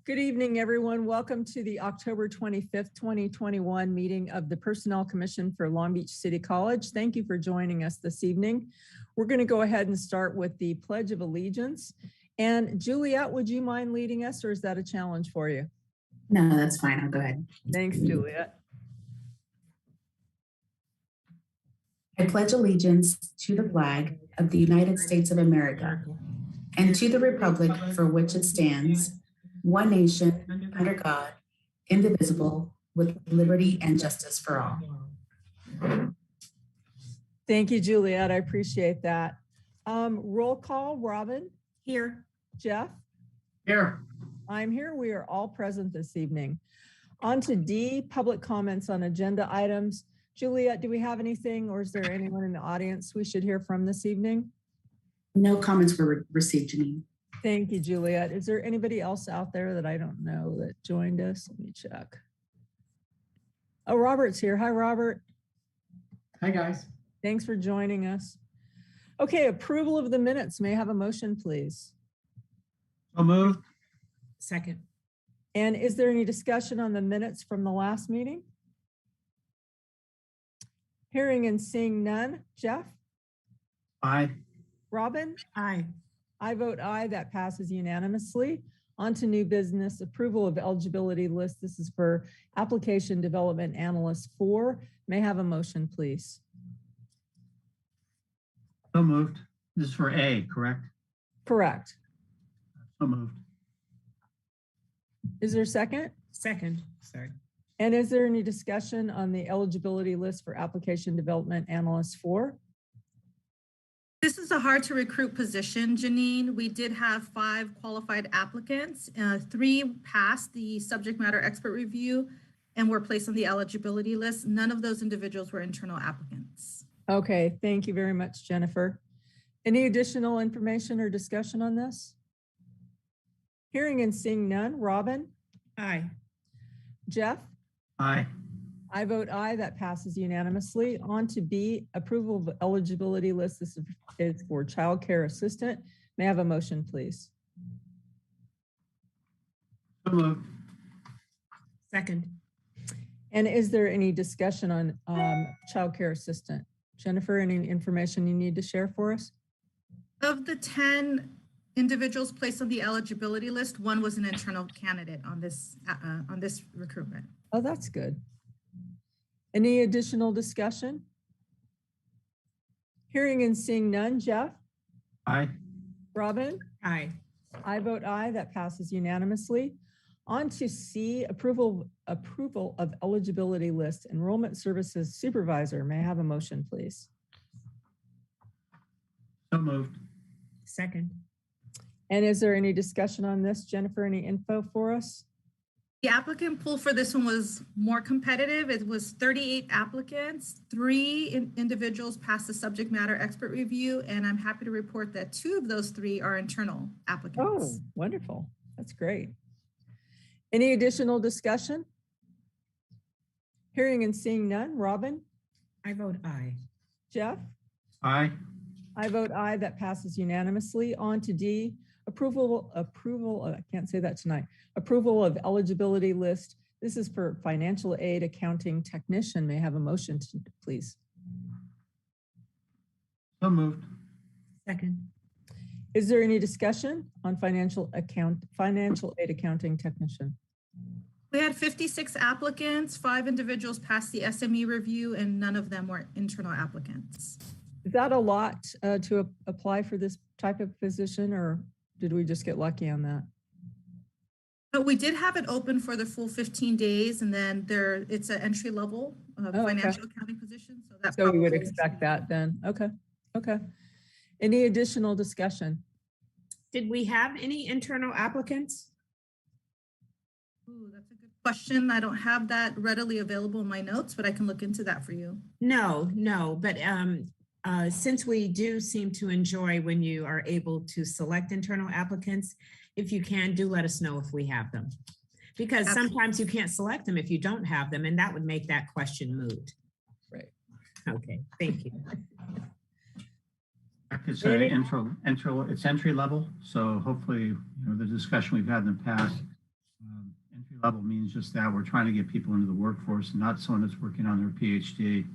Good evening, everyone. Welcome to the October 25th, 2021 meeting of the Personnel Commission for Long Beach City College. Thank you for joining us this evening. We're going to go ahead and start with the Pledge of Allegiance. And Juliet, would you mind leading us, or is that a challenge for you? No, that's fine. I'll go ahead. Thanks, Juliet. I pledge allegiance to the flag of the United States of America and to the republic for which it stands, one nation, under God, indivisible, with liberty and justice for all. Thank you, Juliet. I appreciate that. Roll call, Robin? Here. Jeff? Here. I'm here. We are all present this evening. On to D, public comments on agenda items. Juliet, do we have anything, or is there anyone in the audience we should hear from this evening? No comments were received, Janine. Thank you, Juliet. Is there anybody else out there that I don't know that joined us? Let me check. Oh, Robert's here. Hi, Robert. Hi, guys. Thanks for joining us. Okay, approval of the minutes. May I have a motion, please? So moved. Second. And is there any discussion on the minutes from the last meeting? Hearing and seeing none. Jeff? Aye. Robin? Aye. I vote aye. That passes unanimously. On to new business, approval of eligibility list. This is for Application Development Analyst 4. May I have a motion, please? So moved. This is for A, correct? Correct. So moved. Is there a second? Second. Sorry. And is there any discussion on the eligibility list for Application Development Analyst 4? This is a hard to recruit position, Janine. We did have 5 qualified applicants. 3 passed the subject matter expert review and were placed on the eligibility list. None of those individuals were internal applicants. Okay, thank you very much, Jennifer. Any additional information or discussion on this? Hearing and seeing none. Robin? Aye. Jeff? Aye. I vote aye. That passes unanimously. On to B, approval of eligibility list. This is for child care assistant. May I have a motion, please? So moved. Second. And is there any discussion on child care assistant? Jennifer, any information you need to share for us? Of the 10 individuals placed on the eligibility list, 1 was an internal candidate on this recruitment. Oh, that's good. Any additional discussion? Hearing and seeing none. Jeff? Aye. Robin? Aye. I vote aye. That passes unanimously. On to C, approval of eligibility list, enrollment services supervisor. May I have a motion, please? So moved. Second. And is there any discussion on this? Jennifer, any info for us? The applicant pool for this one was more competitive. It was 38 applicants, 3 individuals passed the subject matter expert review, and I'm happy to report that 2 of those 3 are internal applicants. Oh, wonderful. That's great. Any additional discussion? Hearing and seeing none. Robin? I vote aye. Jeff? Aye. I vote aye. That passes unanimously. On to D, approval, I can't say that tonight. Approval of eligibility list. This is for financial aid accounting technician. May I have a motion, please? So moved. Second. Is there any discussion on financial aid accounting technician? We had 56 applicants, 5 individuals passed the SME review, and none of them were internal applicants. Is that a lot to apply for this type of position, or did we just get lucky on that? But we did have it open for the full 15 days, and then it's an entry level financial accounting position. So we would expect that then. Okay. Okay. Any additional discussion? Did we have any internal applicants? Ooh, that's a good question. I don't have that readily available in my notes, but I can look into that for you. No, but since we do seem to enjoy when you are able to select internal applicants, if you can, do let us know if we have them. Because sometimes you can't select them if you don't have them, and that would make that question moot. Right. Okay, thank you. It's entry level, so hopefully, the discussion we've had in the past Level means just that we're trying to get people into the workforce, not someone that's working on their PhD.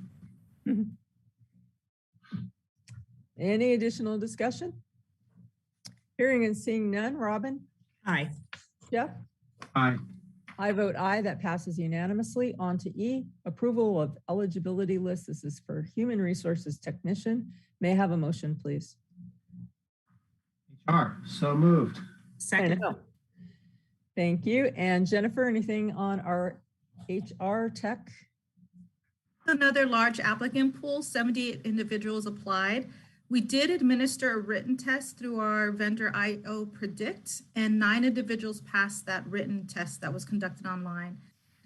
Any additional discussion? Hearing and seeing none. Robin? Aye. Jeff? Aye. I vote aye. That passes unanimously. On to E, approval of eligibility list. This is for human resources technician. May I have a motion, please? HR, so moved. Second. Thank you. And Jennifer, anything on our HR tech? Another large applicant pool, 78 individuals applied. We did administer a written test through our vendor IO Predict, and 9 individuals passed that written test that was conducted online.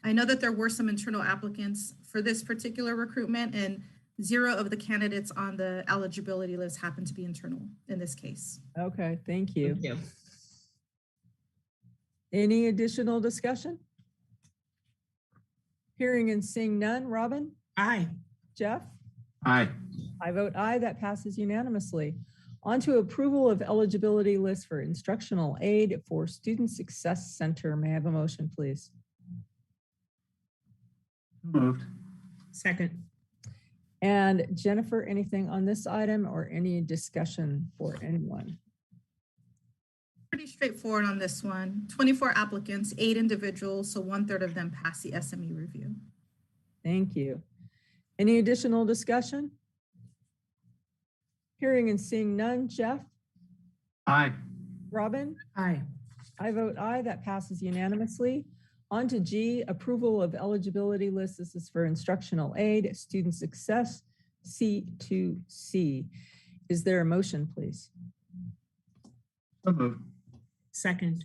I know that there were some internal applicants for this particular recruitment, and 0 of the candidates on the eligibility list happened to be internal in this case. Okay, thank you. Thank you. Any additional discussion? Hearing and seeing none. Robin? Aye. Jeff? Aye. I vote aye. That passes unanimously. On to approval of eligibility list for instructional aid for Student Success Center. May I have a motion, please? Moved. Second. And Jennifer, anything on this item or any discussion for anyone? Pretty straightforward on this one. 24 applicants, 8 individuals, so 1/3 of them passed the SME review. Thank you. Any additional discussion? Hearing and seeing none. Jeff? Aye. Robin? Aye. I vote aye. That passes unanimously. On to G, approval of eligibility list. This is for instructional aid, student success, C2C. Is there a motion, please? So moved. Second.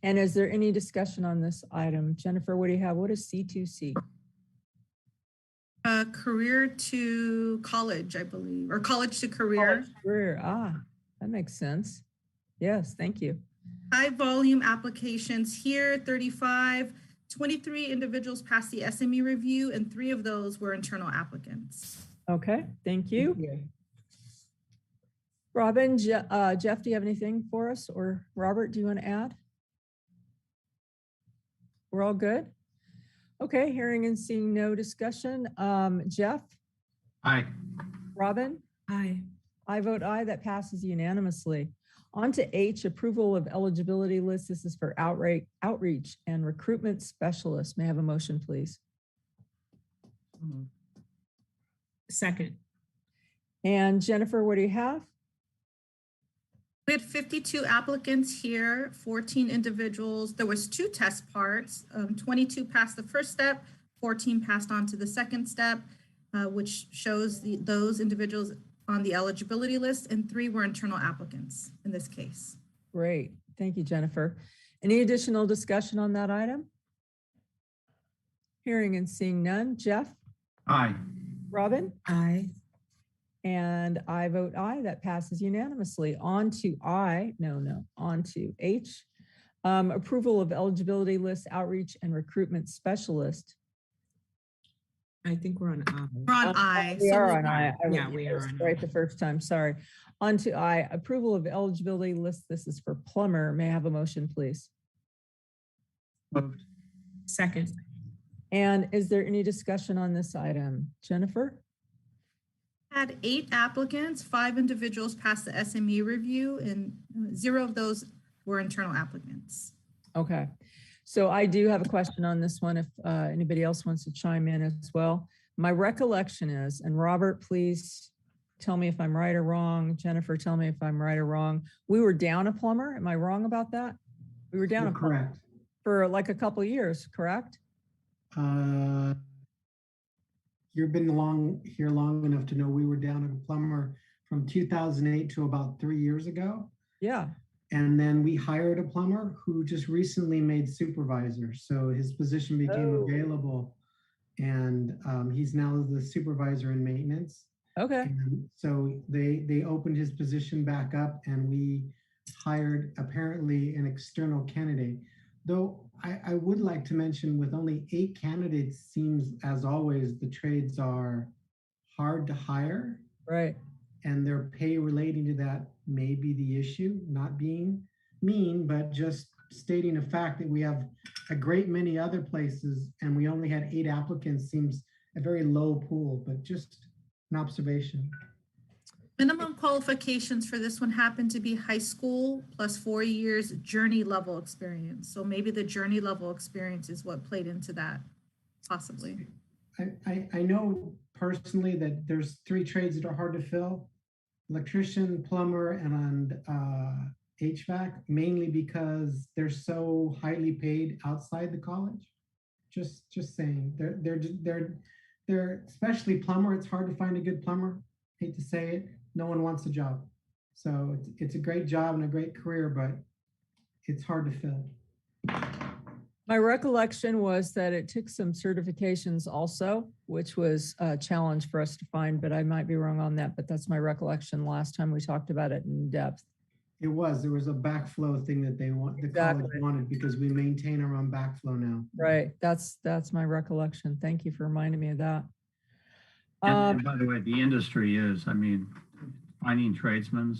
And is there any discussion on this item? Jennifer, what do you have? What is C2C? Career to college, I believe, or college to career. Career. That makes sense. Yes, thank you. High volume applications here, 35, 23 individuals passed the SME review, and 3 of those were internal applicants. Okay, thank you. Robin, Jeff, do you have anything for us? Or Robert, do you want to add? We're all good? Okay, hearing and seeing no discussion. Jeff? Aye. Robin? Aye. I vote aye. That passes unanimously. On to H, approval of eligibility list. This is for outreach and recruitment specialist. May I have a motion, please? So moved. Second. And Jennifer, what do you have? We had 52 applicants here, 14 individuals. There was 2 test parts. 22 passed the first step, 14 passed on to the second step, which shows those individuals on the eligibility list, and 3 were internal applicants in this case. Great. Thank you, Jennifer. Any additional discussion on that item? Hearing and seeing none. Jeff? Aye. Robin? Aye. And I vote aye. That passes unanimously. On to H, approval of eligibility list, outreach and recruitment specialist. I think we're on aye. We're on I. We so are we'll- on I. Yeah, we are on Right aye. the first time, sorry. On to I, approval of eligibility list. This is for plumber. May I have a motion, please? Moved. Second. And is there any discussion on this item? Jennifer? Had 8 applicants, 5 individuals passed the SME review, and 0 of those were internal applicants. Okay. So I do have a question on this one if anybody else wants to chime in as well. My recollection is, and Robert, please tell me if I'm right or wrong. Jennifer, tell me if I'm right or wrong. We were down a plumber. Am I wrong about that? We were down a plumber Correct. for like a couple of years, correct? You've been here long enough to know we were down a plumber from 2008 to about 3 years ago. Yeah. And then we hired a plumber who just recently made supervisor. So his position became Oh. available, and he's now the supervisor in maintenance. Okay. And so they opened his position back up, and we hired apparently an external candidate. Though I would like to mention, with only 8 candidates, seems as always the trades are hard to hire, Right. and their pay relating to that may be the issue. Not being mean, but just stating a fact that we have a great many other places, and we only had 8 applicants seems a very low pool, but just an observation. Minimum qualifications for this one happen to be high school plus 4 years journey level experience. So maybe the journey level experience is what played into that, possibly. I know personally that there's 3 trades that are hard to fill: electrician, plumber, and HVAC, mainly because they're so highly paid outside the college. Just saying, they're especially plumber. It's hard to find a good plumber. Hate to say it, no one wants the job. So it's a great job and a great career, but it's hard to fill. My recollection was that it took some certifications also, which was a challenge for us to find, but I might be wrong on that, but that's my recollection last time we talked about it in depth. There was a backflow thing that the Exactly. college wanted, because we maintain our own backflow now. Right, that's my recollection. Thank you for reminding me of that. And by the way, the industry is, I mean, finding tradesmen,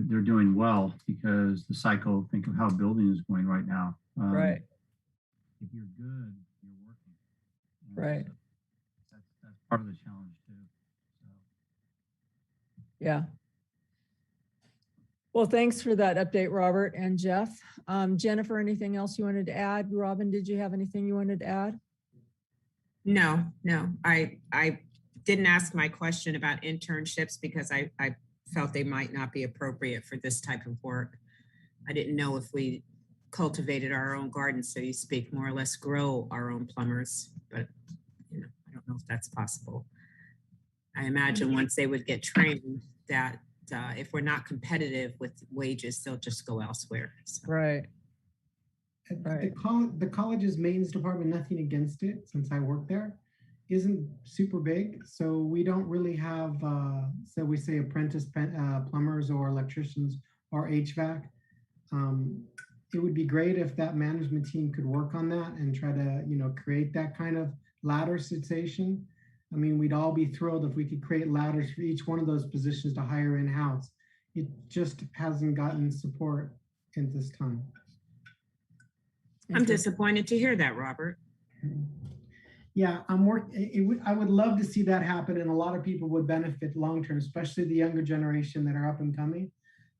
they're doing well, because the cycle, think of how building is going right now. Right, If you're good, you're working. And right. so that's part of the challenge too. So. Yeah. Well, thanks for that update, Robert and Jeff. Jennifer, anything else you wanted to add? Robin, did you have anything you wanted to add? No. I didn't ask my question about internships because I felt they might not be appropriate for this type of work. I didn't know if we cultivated our own garden, so you speak, more or less grow our own plumbers, but I don't know if that's possible. I imagine once they would get trained that if we're not competitive with wages, they'll just go elsewhere. So. Right. The college's maintenance department, nothing against it, since I work there, isn't super big. So we don't really have, so we say apprentice plumbers or electricians or HVAC. It would be great if that management team could work on that and try to, create that kind of ladder situation. I mean, we'd all be thrilled if we could create ladders for each one of those positions to hire in-house. It just hasn't gotten support at this time. I'm disappointed to hear that, Robert. Yeah, I would love to see that happen, and a lot of people would benefit long-term, especially the younger generation that are up and coming.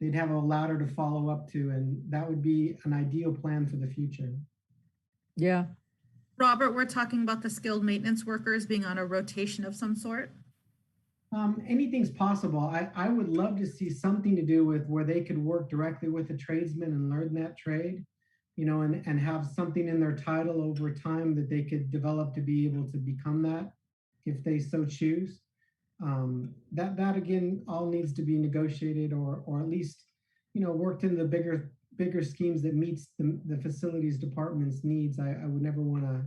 They'd have a ladder to follow up to, and that would be an ideal plan for the future. Yeah. Robert, we're talking about the skilled maintenance workers being on a rotation of some sort. Anything's possible. I would love to see something to do with where they could work directly with a tradesman and learn that trade, and have something in their title over time that they could develop to be able to become that if they so choose. That again, all needs to be negotiated or at least, worked in the bigger schemes that meets the facilities department's needs. I would never want to,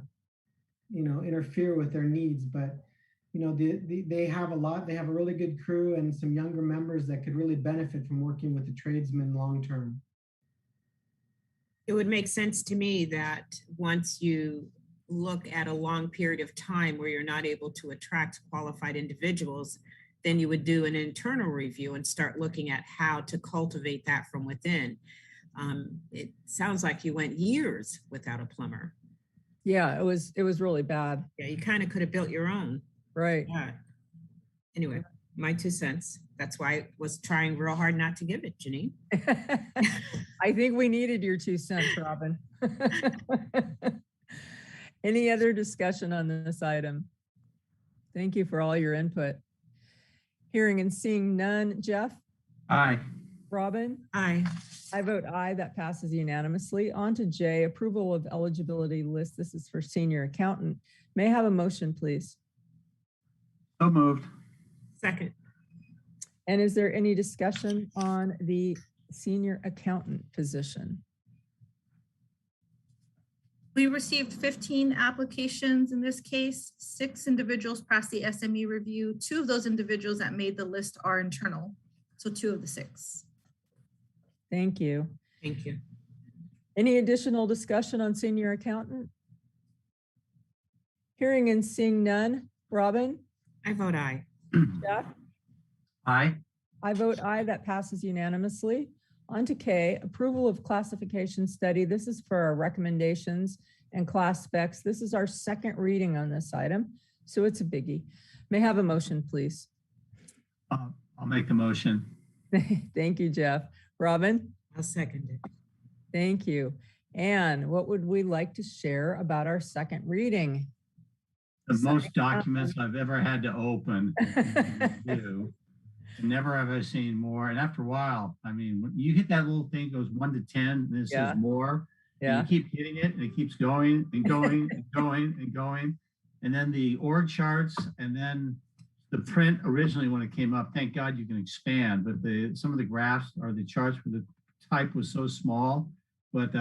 interfere with their needs, but they have a really good crew and some younger members that could really benefit from working with the tradesmen long-term. It would make sense to me that once you look at a long period of time where you're not able to attract qualified individuals, then you would do an internal review and start looking at how to cultivate that from within. It sounds like you went years without a plumber. Yeah, it was really bad. Yeah, you kind of could have built your own. Right. Yeah. Anyway, my 2 cents. That's why I was trying real hard not to give it, Janine. I think we needed your 2 cents, Robin. Any other discussion on this item? Thank you for all your input. Hearing and seeing none. Jeff? Aye. Robin? Aye. I vote aye. That passes unanimously. On to J, approval of eligibility list. This is for senior accountant. May I have a motion, please? So moved. Second. And is there any discussion on the senior accountant position? We received 15 applications in this case. 6 individuals passed the SME review. 2 of those individuals that made the list are internal. So 2 of the 6. Thank you. Thank you. Any additional discussion on senior accountant? Hearing and seeing none. Robin? I vote aye. Jeff? Aye. I vote aye. That passes unanimously. On to K, approval of classification study. This is for our recommendations and class specs. This is our second reading on this item, so it's a biggie. May I have a motion, please? I'll make the motion. Thank you, Jeff. Robin? I'll second it. Thank you. Anne, what would we like to share about our second reading? The most documents I've ever had to open and do. Never have I seen more. And after a while, I mean, when you hit that little thing, it goes 1 to 10, and this is more. Yeah. And you keep hitting it, and it keeps going and going and going and going. And then the org charts, and then the print originally when it came up, thank God you can expand, but some of the graphs or the charts where the type was so small. But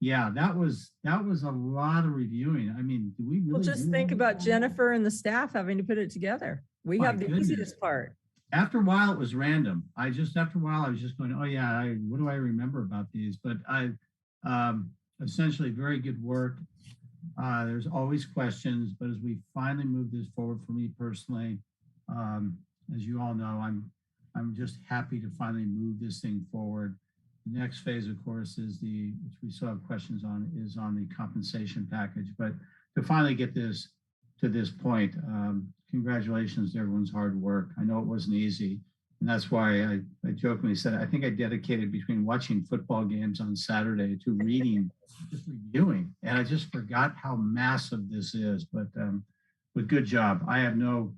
yeah, that was a lot of reviewing. I mean, do we really? Well, just think about Jennifer and the staff having to put it together. We have the easiest part. After a while, it was random. After a while, I was just going, oh yeah, what do I remember about these? But I essentially very good work. There's always questions, but as we finally move this forward for me personally, as you all know, I'm just happy to finally move this thing forward. The next phase, of course, is which we still have questions on, is on the compensation package. But to finally get this to this point, congratulations to everyone's hard work. I know it wasn't easy. And that's why I jokingly said, I think I dedicated between watching football games on Saturday to reading, just reviewing. And I just forgot how massive this is, but good job. I have no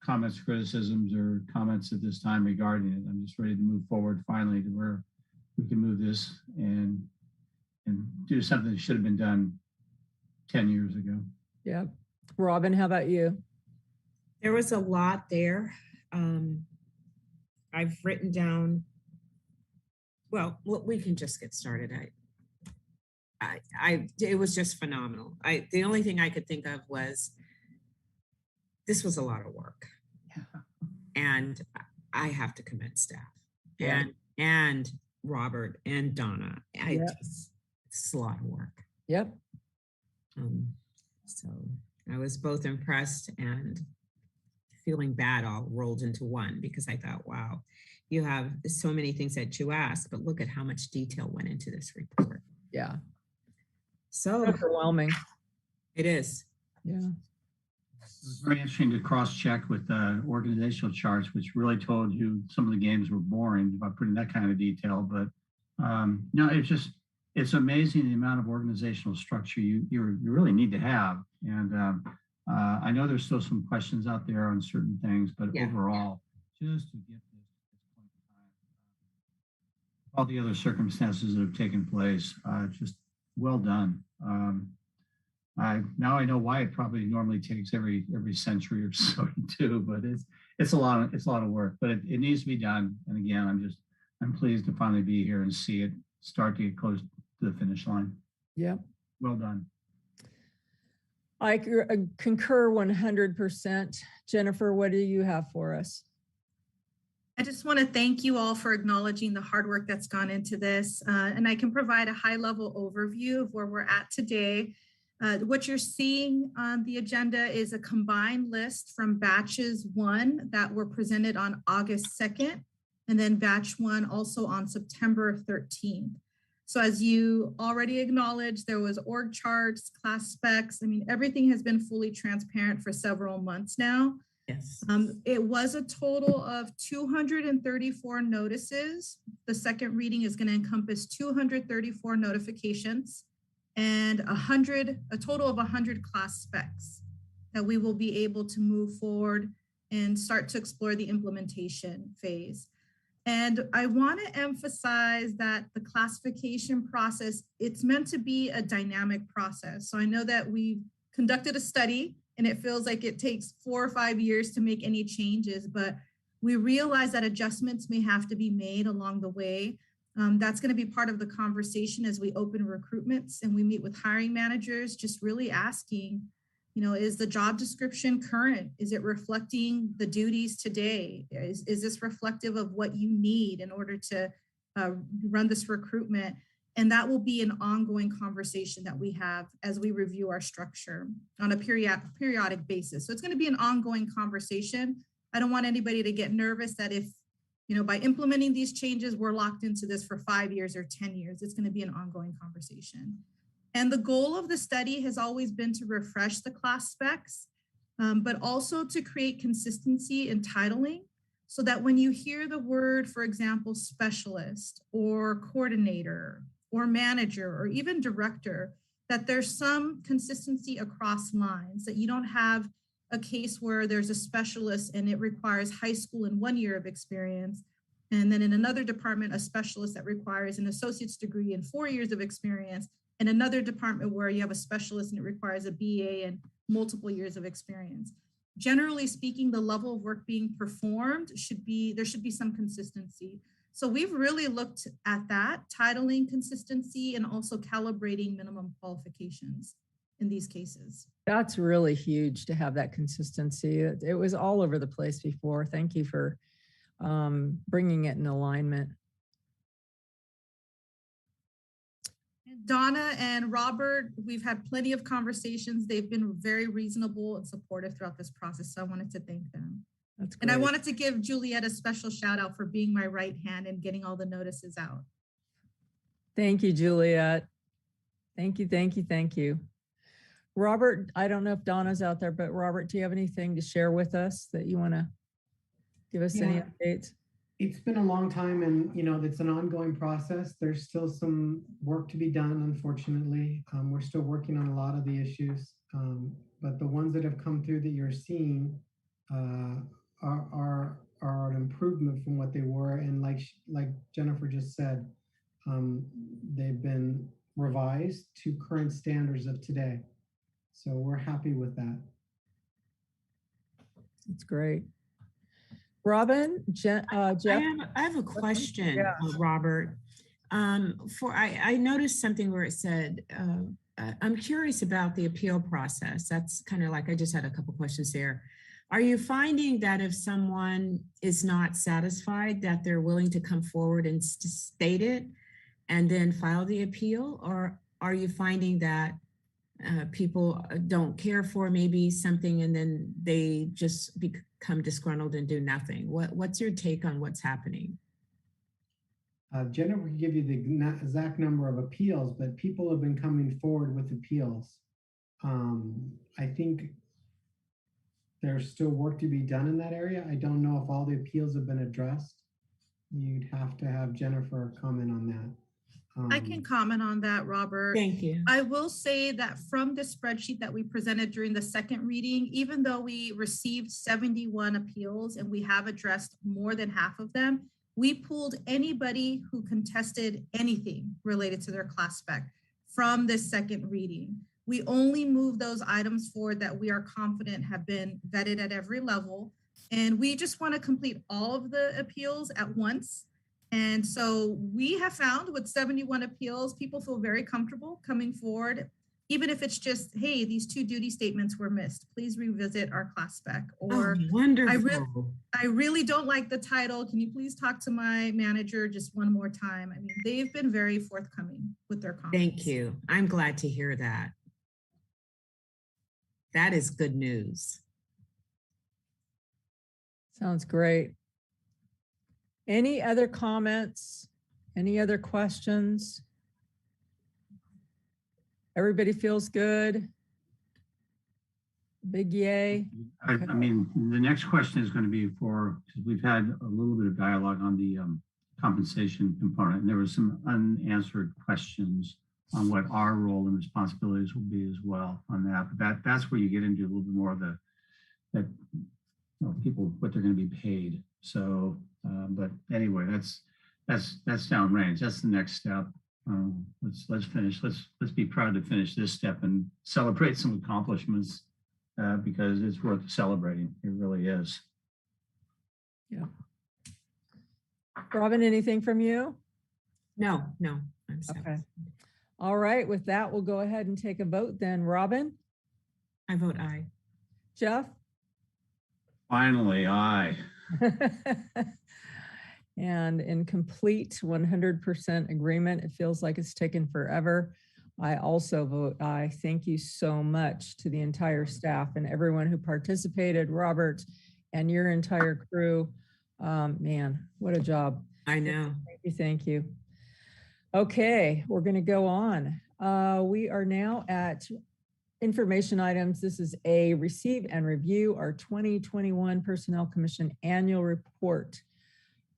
comments, criticisms, or comments at this time regarding it. I'm just ready to move forward finally to where we can move this and do something that should have been done 10 years ago. Yeah. Robin, how about you? There was a lot there. I've written down, well, we can just get started. It was just phenomenal. The only thing I could think of was, this was a lot of work. Yeah. And I have to commend staff Yeah. and Robert and Donna. Yes. It's a lot of work. Yep. So I was both impressed and feeling bad all rolled into one, because I thought, wow, you have so many things that you asked, but look at how much detail went into this report. Yeah. So Overwhelming. it is. Yeah. It was very interesting to cross-check with the organizational charts, which really told you some of the games were boring by putting that kind of detail. But no, it's amazing the amount of organizational structure you really need to have. And I know there's still some questions out there on certain things, but overall, just to get this at this point in time, all the other circumstances that have taken place, just well done. Now I know why it probably normally takes every century or so to do, but it's a lot of work, but it needs to be done. And again, I'm pleased to finally be here and see it start to get close to the finish line. Yeah. Well done. I concur 100%. Jennifer, what do you have for us? I just want to thank you all for acknowledging the hard work that's gone into this. And I can provide a high-level overview of where we're at today. What you're seeing on the agenda is a combined list from batches 1 that were presented on August 2nd, and then batch 1 also on September 13th. So as you already acknowledged, there was org charts, class specs. I mean, everything has been fully transparent for several months now. Yes. It was a total of 234 notices. The second reading is going to encompass 234 notifications and a total of 100 class specs that we will be able to move forward and start to explore the implementation phase. And I want to emphasize that the classification process, it's meant to be a dynamic process. So I know that we conducted a study and it feels like it takes 4 or 5 years to make any changes, but we realize that adjustments may have to be made along the way. That's going to be part of the conversation as we open recruitments and we meet with hiring managers, just really asking, is the job description current? Is it reflecting the duties today? Is this reflective of what you need in order to run this recruitment? And that will be an ongoing conversation that we have as we review our structure on a periodic basis. So it's going to be an ongoing conversation. I don't want anybody to get nervous that if by implementing these changes, we're locked into this for 5 years or 10 years. It's going to be an ongoing conversation. And the goal of the study has always been to refresh the class specs, but also to create consistency in titling so that when you hear the word, for example, specialist or coordinator or manager or even director, that there's some consistency across lines, that you don't have a case where there's a specialist and it requires high school and 1 year of experience. And then in another department, a specialist that requires an associate's degree and 4 years of experience. And another department where you have a specialist and it requires a BA and multiple years of experience. Generally speaking, the level of work being performed there should be some consistency. So we've really looked at that, titling consistency and also calibrating minimum qualifications in these cases. That's really huge to have that consistency. It was all over the place before. Thank you for bringing it in alignment. Donna and Robert, we've had plenty of conversations. They've been very reasonable and supportive throughout this process. So I wanted to thank them. That's great. And I wanted to give Juliet a special shout out for being my right hand and getting all the notices out. Thank you, Juliet. Thank you, thank you, thank you. Robert, I don't know if Donna's out there, but Robert, do you have anything to share with us that you want to give us any updates? It's been a long time and, it's an ongoing process. There's still some work to be done, unfortunately. We're still working on a lot of the issues, but the ones that have come through that you're seeing are an improvement from what they were. And like Jennifer just said, they've been revised to current standards of today. So we're happy with that. That's great. Robin, Jeff? I have a question, Robert. I noticed something where it said, I'm curious about the appeal process. That's kind of like, I just had a couple questions there. Are you finding that if someone is not satisfied, that they're willing to come forward and state it and then file the appeal? Or are you finding that people don't care for maybe something and then they just become disgruntled and do nothing? What's your take on what's happening? Jennifer can give you the exact number of appeals, but people have been coming forward with appeals. I think there's still work to be done in that area. I don't know if all the appeals have been addressed. You'd have to have Jennifer comment on that. I can comment on that, Robert. Thank you. I will say that from the spreadsheet that we presented during the second reading, even though we received 71 appeals and we have addressed more than half of them, we pulled anybody who contested anything related to their class spec from this second reading. We only moved those items forward that we are confident have been vetted at every level. And we just want to complete all of the appeals at once. And so we have found with 71 appeals, people feel very comfortable coming forward, even if it's just, hey, these 2 duty statements were missed. Please revisit our class spec. Or wonderful. I really don't like the title. Can you please talk to my manager just one more time? I mean, they've been very forthcoming with their comments. Thank you. I'm glad to hear that. That is good news. Sounds great. Any other comments? Any other questions? Everybody feels good? Big yay? I mean, the next question is going to be because we've had a little bit of dialogue on the compensation component, and there were some unanswered questions on what our role and responsibilities will be as well on that. But that's where you get into a little bit more of people, what they're going to be paid. So, but anyway, that's downrange. That's the next step. Let's finish. Let's be proud to finish this step and celebrate some accomplishments because it's worth celebrating. It really is. Yeah. Robin, anything from you? No, I'm sorry. Okay. All right. With that, we'll go ahead and take a vote then. Robin? I vote aye. Jeff? Finally, aye. And in complete 100% agreement, it feels like it's taken forever. I also vote aye. Thank you so much to the entire staff and everyone who participated, Robert, and your entire crew. Man, what a job. I know. Thank you. Thank you. Okay, we're going to go on. We are now at information items. This is A, receive and review our 2021 Personnel Commission annual report.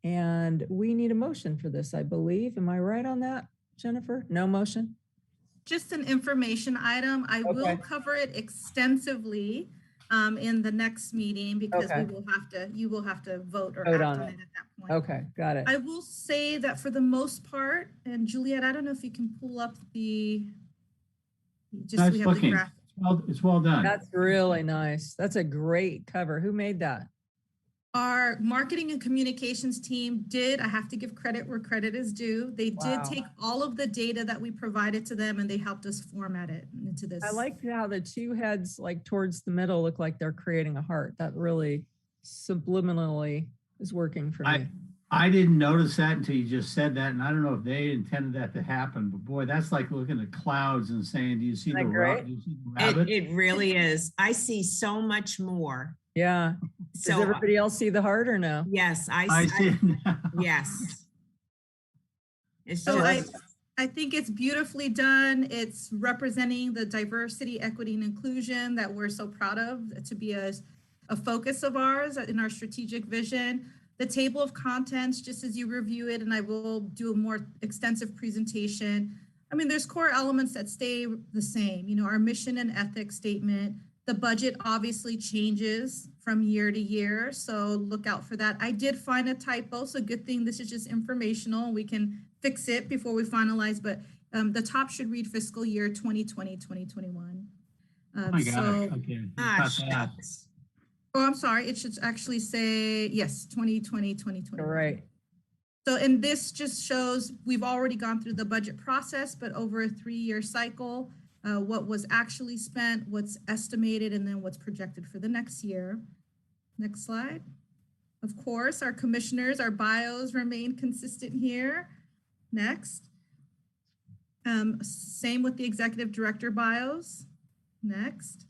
And we need a motion for this, I believe. Am I right on that, Jennifer? No motion? Just an information item. I will Okay. cover it extensively in the next meeting because Okay. you will have to vote or Vote act on on it. it at that point. Okay, got it. I will say that for the most part, and Juliet, I don't know if you can pull up the, just so Nice we have the looking. graph. It's well done. That's really nice. That's a great cover. Who made that? Our marketing and communications team did, I have to give credit where credit is due. They Wow. did take all of the data that we provided to them and they helped us format it into this. I like how the two heads like towards the middle look like they're creating a heart. That really subliminally is working for me. I didn't notice that until you just said that, and I don't know if they intended that to happen, but boy, that's like looking at clouds and saying, do you see Isn't the that great? do you see the rabbit? It really is. I see so much more. Yeah. So Does everybody else see the heart or no? yes, I see it now. yes. It's So just, I think it's beautifully done. It's representing the diversity, equity, and inclusion that we're so proud of to be a focus of ours in our strategic vision. The table of contents, just as you review it, and I will do a more extensive presentation. I mean, there's core elements that stay the same. You know, our mission and ethics statement. The budget obviously changes from year to year, so look out for that. I did find a typo, so good thing this is just informational. We can fix it before we finalize, but the top should read fiscal year 2020, 2021. Oh my God. Okay. Got that. Oh, I'm sorry. It should actually say, yes, 2020, 2021. All right. So, and this just shows we've already gone through the budget process, but over a 3-year cycle, what was actually spent, what's estimated, and then what's projected for the next year. Next slide. Of course, our commissioners, our bios remain consistent here. Next. Same with the executive director bios. Next.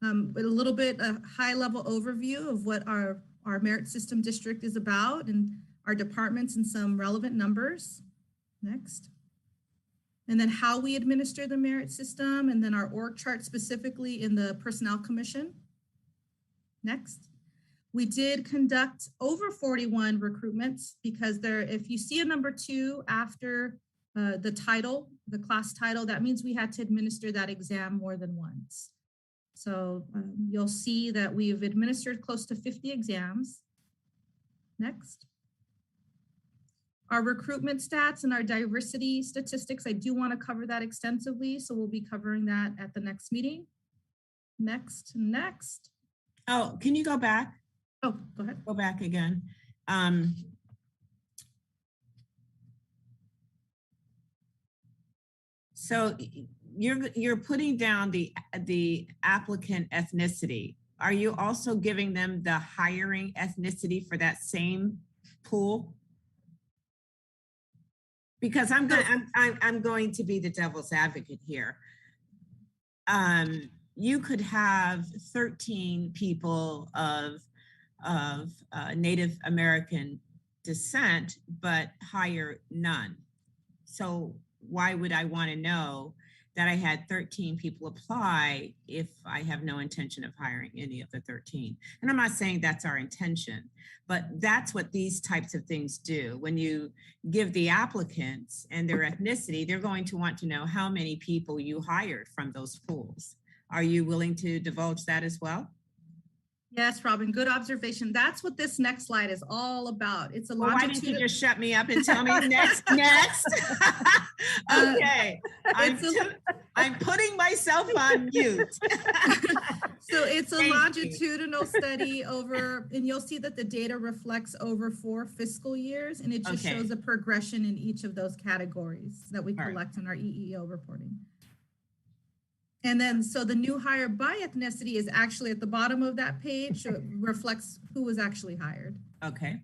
A little bit a high level overview of what our merit system district is about and our departments and some relevant numbers. Next. And then how we administer the merit system, and then our org chart specifically in the Personnel Commission. Next. We did conduct over 41 recruitments because if you see a number 2 after the title, the class title, that means we had to administer that exam more than once. So you'll see that we've administered close to 50 exams. Next. Our recruitment stats and our diversity statistics, I do want to cover that extensively, so we'll be covering that at the next meeting. Next. oh, can you go back? Oh, go ahead. Go back again. So you're putting down the applicant ethnicity. Are you also giving them the hiring ethnicity for that same pool? Because I'm going to be the devil's advocate here. You could have 13 people of Native American descent, but hire none. So why would I want to know that I had 13 people apply if I have no intention of hiring any of the 13? And I'm not saying that's our intention, but that's what these types of things do. When you give the applicants and their ethnicity, they're going to want to know how many people you hired from those pools. Are you willing to divulge that as well? Yes, Robin, good observation. That's what this next slide is all about. It's a Well, why didn't you just shut me up and tell me next? Okay, I'm putting myself on mute. So it's a Thank longitudinal study over, and you'll see that the data reflects over 4 fiscal years, and it just Okay. shows a progression in each of those categories that we All right. collect in our EEO reporting. And then, so the new hire by ethnicity is actually at the bottom of that page, so it reflects who was actually hired. Okay.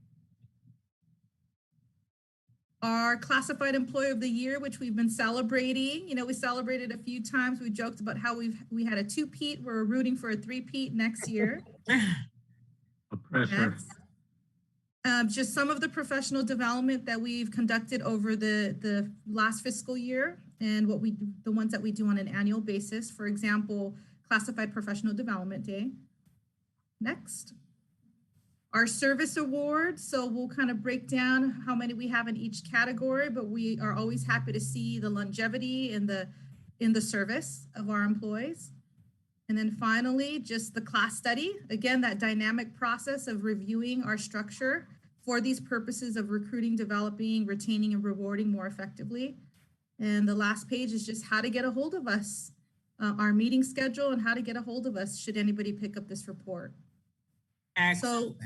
Our classified employee of the year, which we've been celebrating, you know, we celebrated a few times. We joked about how we had a 2-peat. We're rooting for a 3-peat next year. A pressure. Next. Just some of the professional development that we've conducted over the last fiscal year and the ones that we do on an annual basis. For example, Classified Professional Development Day. Next. Our service awards. So we'll kind of break down how many we have in each category, but we are always happy to see the longevity in the service of our employees. And then finally, just the class study. Again, that dynamic process of reviewing our structure for these purposes of recruiting, developing, retaining, and rewarding more effectively. And the last page is just how to get a hold of us, our meeting schedule, and how to get a hold of us should anybody pick up this report. Excellent.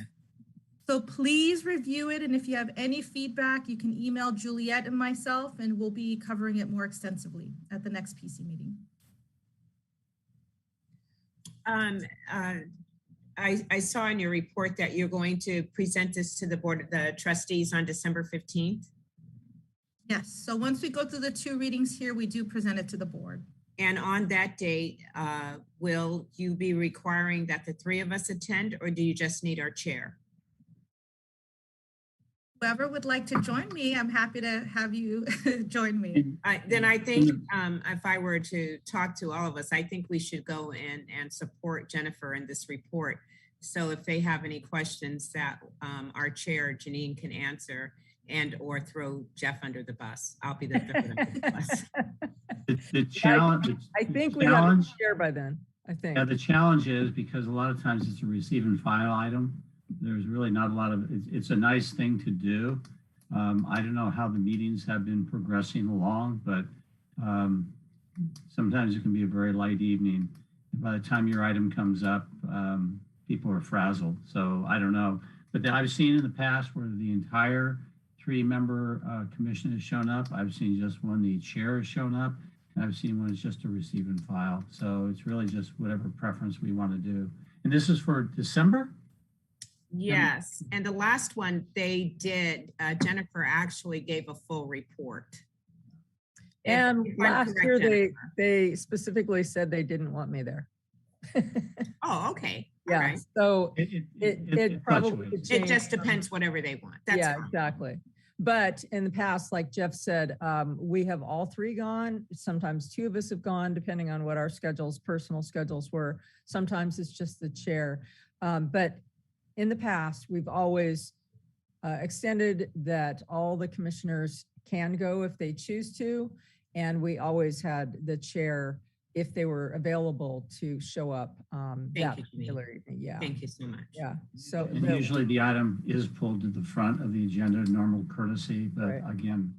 So please review it. And if you have any feedback, you can email Juliet and myself, and we'll be covering it more extensively at the next PC meeting. I saw in your report that you're going to present this to the board of the trustees on December 15th. Yes, so once we go through the 2 readings here, we do present it to the board. And on that date, will you be requiring that the 3 of us attend, or do you just need our chair? Whoever would like to join me, I'm happy to have you join me. Then I think if I were to talk to all of us, I think we should go in and support Jennifer in this report. So if they have any questions that our chair, Janine, can answer and or throw Jeff under the bus, I'll be the third under the bus. The challenge. I think we have a chair by then, I think. Yeah, the challenge is because a lot of times it's a receive and file item. There's really not a lot of, it's a nice thing to do. I don't know how the meetings have been progressing along, but sometimes it can be a very light evening. And by the time your item comes up, people are frazzled. So I don't know. But I've seen in the past where the entire 3-member commission has shown up. I've seen just when the chair has shown up, and I've seen when it's just a receive and file. So it's really just whatever preference we want to do. And this is for December? Yes, and the last one they did, Jennifer actually gave a full report. And If I'm last correct, year, Jennifer. they specifically said they didn't want me there. Oh, okay. All Yeah, right. so it probably fluctuates. could It change. just depends whatever they want. That's Yeah, fine. exactly. But in the past, like Jeff said, we have all 3 gone. Sometimes 2 of us have gone, depending on what our schedules, personal schedules were. Sometimes it's just the chair. But in the past, we've always extended that all the commissioners can go if they choose to. And we always had the chair, if they were available, to show up that you, Janine. particular evening. Yeah. Thank you so much. Yeah. So And usually the item is pulled to the front of the agenda, normal courtesy, but Right. again,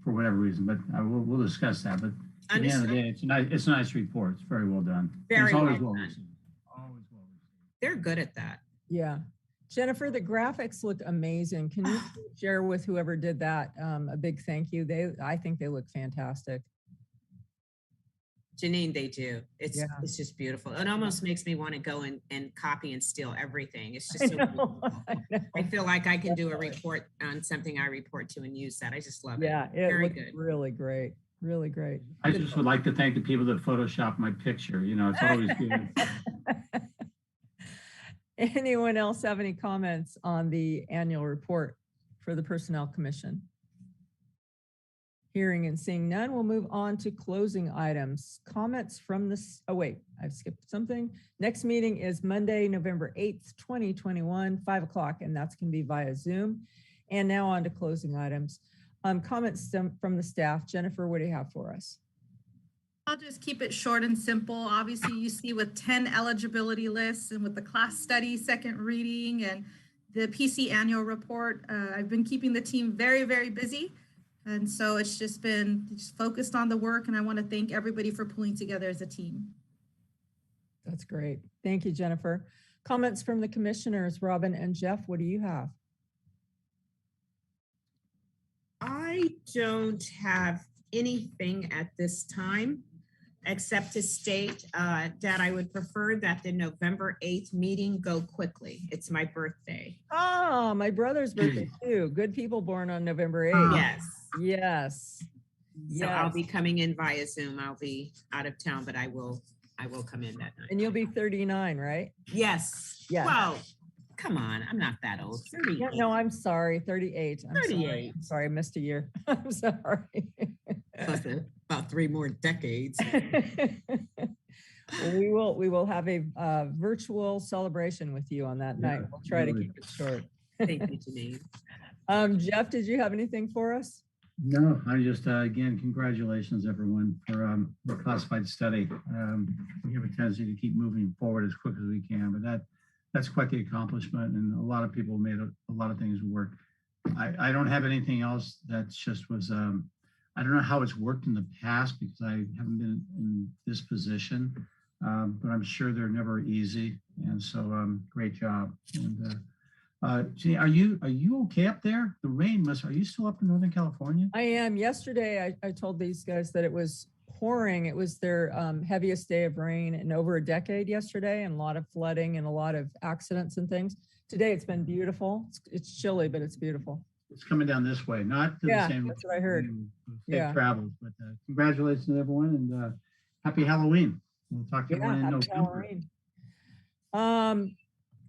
for whatever reason, but we'll discuss that. But at the end of the day, it's a nice report. It's very well done. And Very it's always well well done. received. Always well received. They're good at that. yeah. Jennifer, the graphics look amazing. Can you share with whoever did that a big thank you? I think they look fantastic. Janine, they do. It's Yeah. it's just beautiful. It almost makes me want to go and copy and steal everything. It's I just so know, beautiful. I know. I feel like I can do a report on something I report to and use that. I just love it. Yeah, it Very looks good. really great. Really great. I just would like to thank the people that photoshopped my picture. You know, it's always good. Anyone else have any comments on the annual report for the Personnel Commission? Hearing and seeing none, we'll move on to closing items. Comments from this, oh wait, I've skipped something. Next meeting is Monday, November 8th, 2021, 5 o'clock, and that's going to be via Zoom. And now on to closing items. Comments from the staff. Jennifer, what do you have for us? I'll just keep it short and simple. Obviously, you see with 10 eligibility lists and with the class study, second reading, and the PC annual report, I've been keeping the team very, very busy. And so it's just been focused on the work, and I want to thank everybody for pulling together as a team. That's great. Thank you, Jennifer. Comments from the commissioners, Robin and Jeff, what do you have? I don't have anything at this time, except to state that I would prefer that the November 8th meeting go quickly. It's my birthday. Oh, my brother's birthday too. Good people born on November 8th. Yes. Yes. So I'll be coming in via Zoom. I'll be out of town, but I will come in that night. And you'll be 39, right? Yes. Yeah. Well, Come on, I'm not that old. Yeah, 38. no, I'm sorry, 38. I'm sorry. 38. I'm sorry, I missed a year. I'm sorry. Plus about 3 more decades. Well, we will have a virtual celebration with you on that night. We'll try to really. keep it short. Thank you, Janine. Jeff, did you have anything for us? No, I just, again, congratulations, everyone, for the classified study. We have a tendency to keep moving forward as quick as we can, but that's quite the accomplishment, and a lot of people made a lot of things work. I don't have anything else. That just was, I don't know how it's worked in the past because I haven't been in this position, but I'm sure they're never easy. And so, great job. And Jenny, are you okay up there? The rain are you still up in Northern California? I am. Yesterday, I told these guys that it was pouring. It was their heaviest day of rain in over a decade yesterday, and a lot of flooding and a lot of accidents and things. Today, it's been beautiful. It's chilly, but it's beautiful. It's coming down this way, not to the same. That's what I heard. Safe travels, but congratulations, everyone, and happy Halloween. We'll talk to everyone in November. Halloween.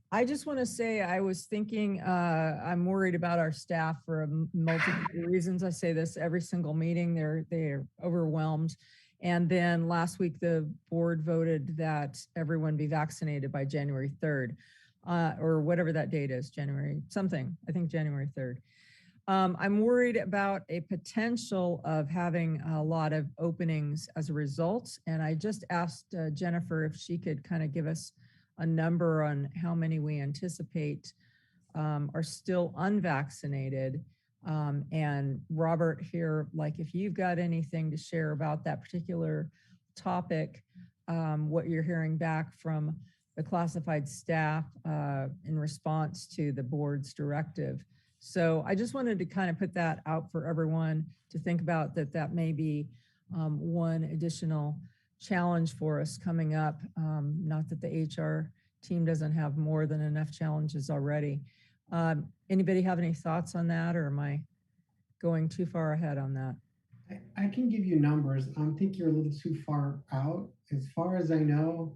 I just want to say I was thinking I'm worried about our staff for a multitude of reasons. I say this every single meeting. They're overwhelmed. And then last week the board voted that everyone be vaccinated by January 3rd, or whatever that date is, January something. I think January 3rd. I'm worried about a potential of having a lot of openings as a result. And I just asked Jennifer if she could kind of give us a number on how many we anticipate are still unvaccinated. And Robert here, like if you've got anything to share about that particular topic, what you're hearing back from the classified staff in response to the board's directive. So I just wanted to kind of put that out for everyone to think about, that may be one additional challenge for us coming up. Not that the HR team doesn't have more than enough challenges already. Anybody have any thoughts on that, or am I going too far ahead on that? I can give you numbers. I think you're a little too far out. As far as I know,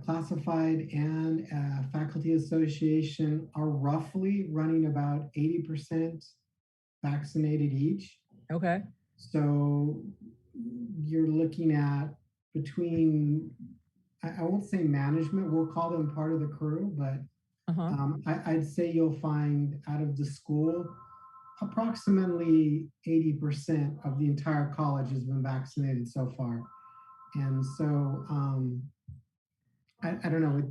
classified and faculty association are roughly running about 80% vaccinated each. Okay. So you're looking at between, I won't say management, we'll call them part of the crew, but I'd say you'll find out of the school, approximately 80% of the entire college has been vaccinated so far. And so I don't know,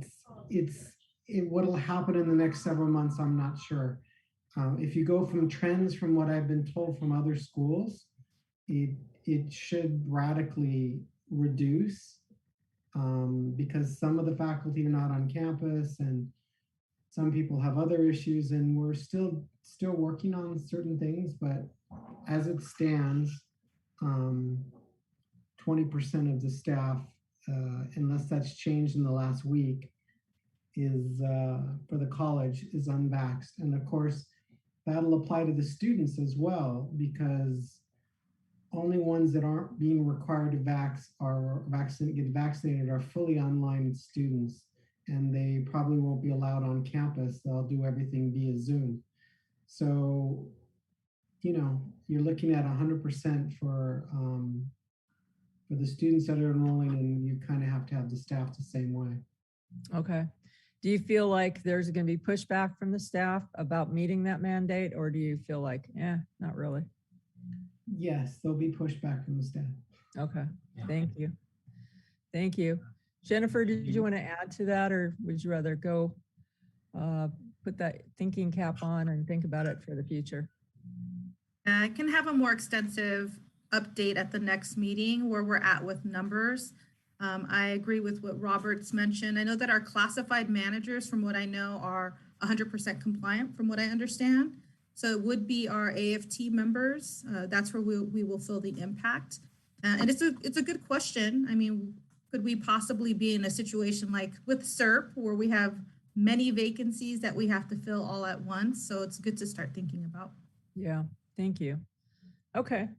what'll happen in the next several months, I'm not sure. If you go from trends from what I've been told from other schools, it should radically reduce because some of the faculty are not on campus and some people have other issues, and we're still working on certain things, but as it stands, 20% of the staff, unless that's changed in the last week, is for the college is unvaxxed. And of course, that'll apply to the students as well, because only ones that aren't being required to get vaccinated are fully online students, and they probably won't be allowed on campus. They'll do everything via Zoom. So, you're looking at 100% for the students that are enrolling, and you kind of have to have the staff the same way. Okay. Do you feel like there's going to be pushback from the staff about meeting that mandate, or do you feel like, not really? Yes, there'll be pushback from the staff. Okay. Yeah. Thank you. Thank you. Jennifer, did you want to add to that, or would you rather go put that thinking cap on and think about it for the future? I can have a more extensive update at the next meeting where we're at with numbers. I agree with what Robert's mentioned. I know that our classified managers, from what I know, are 100% compliant from what I understand. So it would be our AFT members. That's where we will feel the impact. And it's a good question. I mean, could we possibly be in a situation like with SERP where we have many vacancies that we have to fill all at once? So it's good to start thinking about. Yeah, thank you. Okay.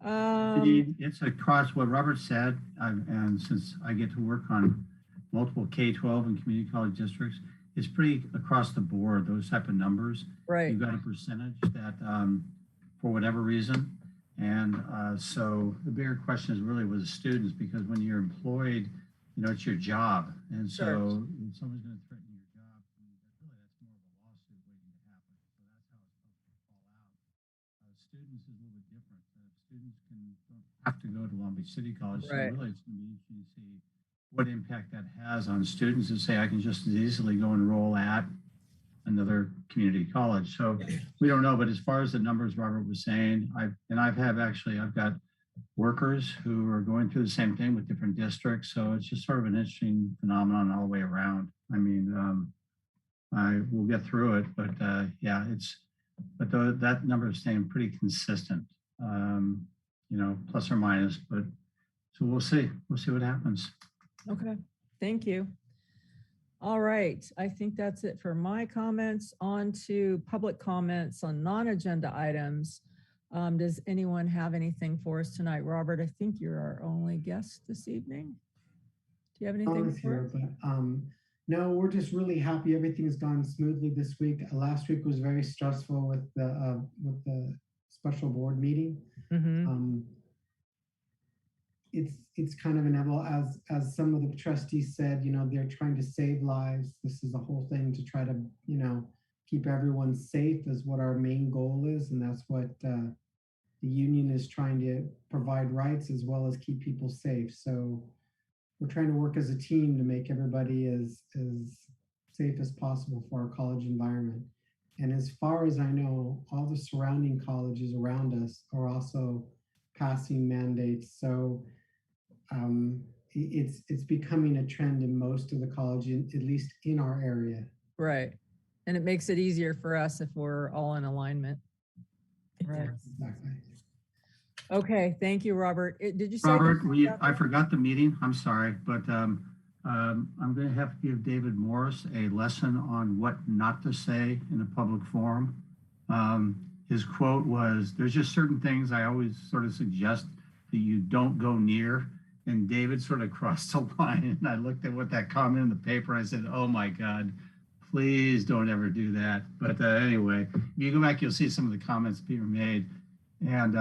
It's across what Robert said, and since I get to work on multiple K-12 and community college districts, it's pretty across the board, those type of numbers. Right. You've got a percentage that, for whatever reason. And so the bigger question is really with the students, because when you're employed, you know, it's your job. And so Sure. if someone's going to threaten your job, I mean, that's more of a lawsuit waiting to happen. So that's how it's supposed to fall out. Students is a little bit different. Students don't have to go to Long Beach City College. Right. So really it's going to be interesting to see what impact that has on students to say, I can just as easily go enroll at another community college. So we don't know, but as far as the numbers Robert was saying, I've got workers who are going through the same thing with different districts. So it's just sort of an interesting phenomenon all the way around. I mean, I will get through it, but yeah, that number is staying pretty consistent, you know, plus or minus, but so we'll see what happens. Okay, thank you. All right, I think that's it for my comments. On to public comments on non-agenda items. Does anyone have anything for us tonight? Robert, I think you're our only guest this evening. Do you have anything for us? But, no, we're just really happy. Everything's gone smoothly this week. Last week was very stressful with the special board meeting. Mm-hmm. It's kind of inevitable, as some of the trustees said, you know, they're trying to save lives. This is the whole thing to try to, you know, keep everyone safe is what our main goal is. And that's what the union is trying to provide rights as well as keep people safe. So we're trying to work as a team to make everybody as safe as possible for our college environment. And as far as I know, all the surrounding colleges around us are also passing mandates. So it's becoming a trend in most of the colleges, at least in our area. Right. And it makes it easier for us if we're all in alignment. Right. Exactly. Okay, thank you, Robert. Did you say? Robert, I forgot the meeting. I'm sorry, but I'm going to have to give David Morris a lesson on what not to say in a public forum. His quote was, "There's just certain things I always sort of suggest that you don't go near." And David sort of crossed the line, and I looked at what that comment in the paper. And I said, "Oh my God, please don't ever do that." But anyway, if you go back, you'll see some of the comments being made. And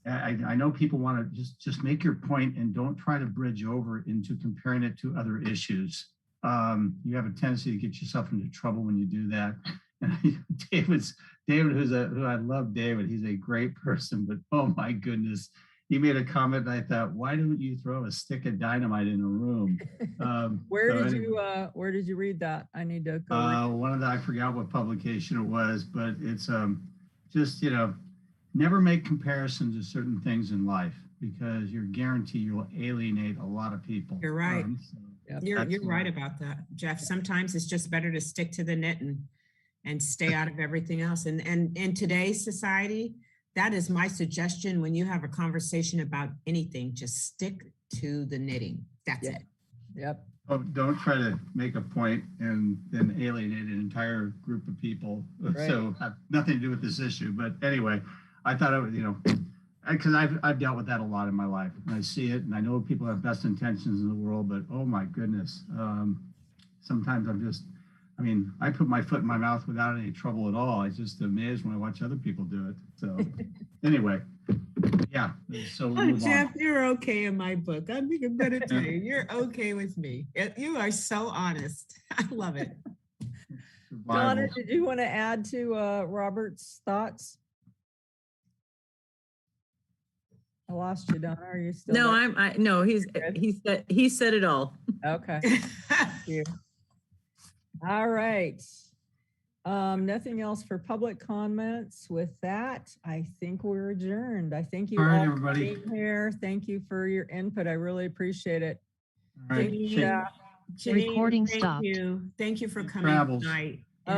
I know people want to just make your point and don't try to bridge over into comparing it to other issues. You have a tendency to get yourself into trouble when you do that. And David, who I love David, he's a great person, but oh my goodness, he made a comment and I thought, why don't you throw a stick of dynamite in a room? Where did you read that? I need to go. I forgot what publication it was, but it's just, you know, never make comparisons to certain things in life because you're guaranteed you'll alienate a lot of people. You're right. Yep. You're right about that, Jeff. Sometimes it's just better to stick to the knitting and stay out of everything else. And in today's society, that is my suggestion. When you have a conversation about anything, just stick to the knitting. That's it. Yep. Oh, don't try to make a point and then alienate an entire group of people. Right. So have nothing to do with this issue. But anyway, I thought it was, you know, because I've dealt with that a lot in my life. And I see it, and I know people have best intentions in the world, but oh my goodness, sometimes I put my foot in my mouth without any trouble at all. I'm just amazed when I watch other people do it. So anyway, yeah. So Jeff, you're okay in my book. I'm going to tell you, you're okay with me. You are so honest. I love it. Donna, did you want to add to Robert's thoughts? I lost you, Donna. Are you still No, there? no, he said it all. Okay. Thank you. All right. Nothing else for public comments. With that, I think we're adjourned. I thank you all for being here. Thank you for your input. I really appreciate it. All right. Janine, Recording thank stopped. you. Thank you for coming Travels. tonight. Oh.